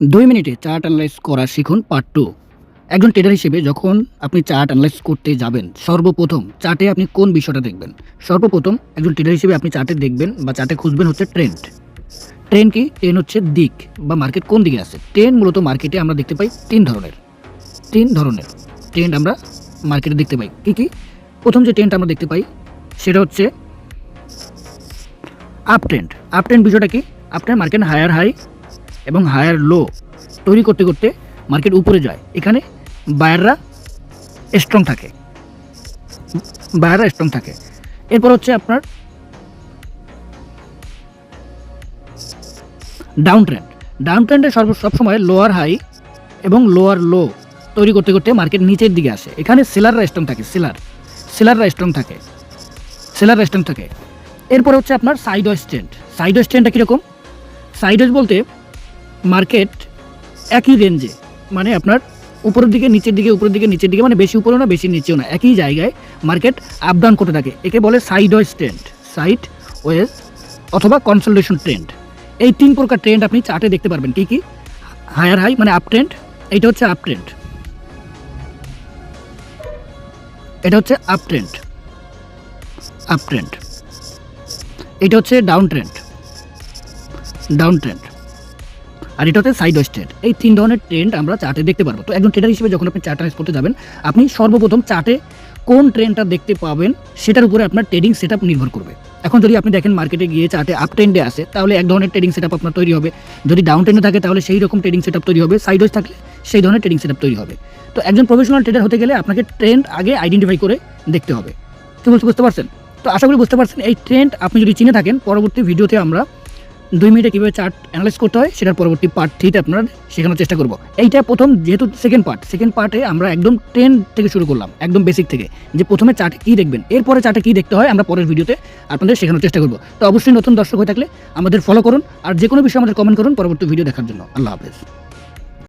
২ মিনিটে chart analyse করা শিখুন পার্ট 2। একজন ট্রেডার হিসেবে যখন আপনি চার্ট এনালাইজ করতে যাবেন, সর্বপ্রথম চার্টে আপনি কোন বিষয়টা দেখবেন? সর্বপ্রথম একজন ট্রেডার হিসেবে আপনি চার্টে দেখবেন বা চার্টে খুঁজবেন হচ্ছে ট্রেন্ড। ট্রেন্ড কি? ট্রেন্ড হচ্ছে দিক বা মার্কেট কোন দিকে আছে। ট্রেন্ড মূলত মার্কেটে আমরা দেখতে পাই 3 ধরনের ট্রেন্ড আমরা মার্কেটে দেখতে পাই। কি? প্রথম যে ট্রেন্ড আমরা দেখতে পাই সেটা হচ্ছে আপ ট্রেন্ড। আপ ট্রেন্ড বিষয়টা কি? Up trend market higher high এবং হায়ার লো তৈরি করতে করতে মার্কেট উপরে যায়। এখানে বায়াররা স্ট্রং থাকে। এরপর হচ্ছে আপনার ডাউন ট্রেন্ডে সবসময় লোয়ার হাই এবং লোয়ার লো তৈরি করতে করতে মার্কেট নিচের দিকে আসে। এখানে সেলাররা স্ট্রং থাকে। এরপর হচ্ছে আপনার সাইডওয়েজ ট্রেন্ডটা কীরকম? সাইডওয়েজ বলতে মার্কেট একই রেঞ্জে, মানে আপনার উপরের দিকে নিচের দিকে, মানে বেশি উপরেও না বেশি নিচেও না, একই জায়গায় মার্কেট আপ ডাউন করতে থাকে। একে বলে সাইডওয়েজ অথবা কনসলিডেশন ট্রেন্ড। এই 3 প্রকার ট্রেন্ড আপনি চার্টে দেখতে পারবেন। কি? হায়ার হাই মানে আপ ট্রেন্ড, এটা হচ্ছে আপ ট্রেন্ড, এটা হচ্ছে এটা হচ্ছে ডাউন ট্রেন্ড, আর এটা হচ্ছে সাইডওয়েজ ট্রেন্ড। এই 3 ধরনের ট্রেন্ড আমরা চার্টে দেখতে পারবো। তো একজন ট্রেডার হিসেবে যখন আপনি চার্ট অ্যানালাইজ করতে যাবেন, আপনি সর্বপ্রথম চার্টে কোন ট্রেন্ডটা দেখতে পাবেন সেটার উপরে আপনার ট্রেডিং সেটআপ নির্ভর করবে। এখন যদি আপনি দেখেন মার্কেটে গিয়ে চার্টে আপ ট্রেন্ডে আসে, তাহলে এক ধরনের ট্রেডিং সেটআপ আপনার তৈরি হবে। যদি ডাউন ট্রেন্ডে থাকে তাহলে সেই রকম ট্রেডিং সেটআপ তৈরি হবে। সাইডওয়েজ থাকলে সেই ধরনের ট্রেডিং সেটআপ তৈরি হবে। তো একজন প্রফেশনাল ট্রেডার হতে গেলে আপনাকে ট্রেন্ড আগে আইডেন্টিফাই করে দেখতে হবে। কি বলতে বুঝতে পারছেন? তো আশা করি বুঝতে পারছেন। এই ট্রেন্ড আপনি যদি চিনে থাকেন, পরবর্তী ভিডিওতে আমরা 2 মিনিটে কীভাবে চার্ট অ্যানালাইজ করতে হয় সেটার পরবর্তী পার্ট 3তে আপনার শেখানোর চেষ্টা করব। এইটা প্রথম, যেহেতু সেকেন্ড পার্টে আমরা একদম ট্রেন্ড থেকে শুরু করলাম, একদম বেসিক থেকে, যে প্রথমে চার্টে কী দেখবেন, এরপরে চার্টে কী দেখতে হয় আমরা পরের ভিডিওতে আপনাদের শেখানোর চেষ্টা করব। তো অবশ্যই নতুন দর্শক হয়ে থাকলে আমাদের ফলো করুন, আর যে কোনো বিষয়ে আমাদের কমেন্ট করুন পরবর্তী ভিডিও দেখার জন্য। আল্লাহ হাফেজ।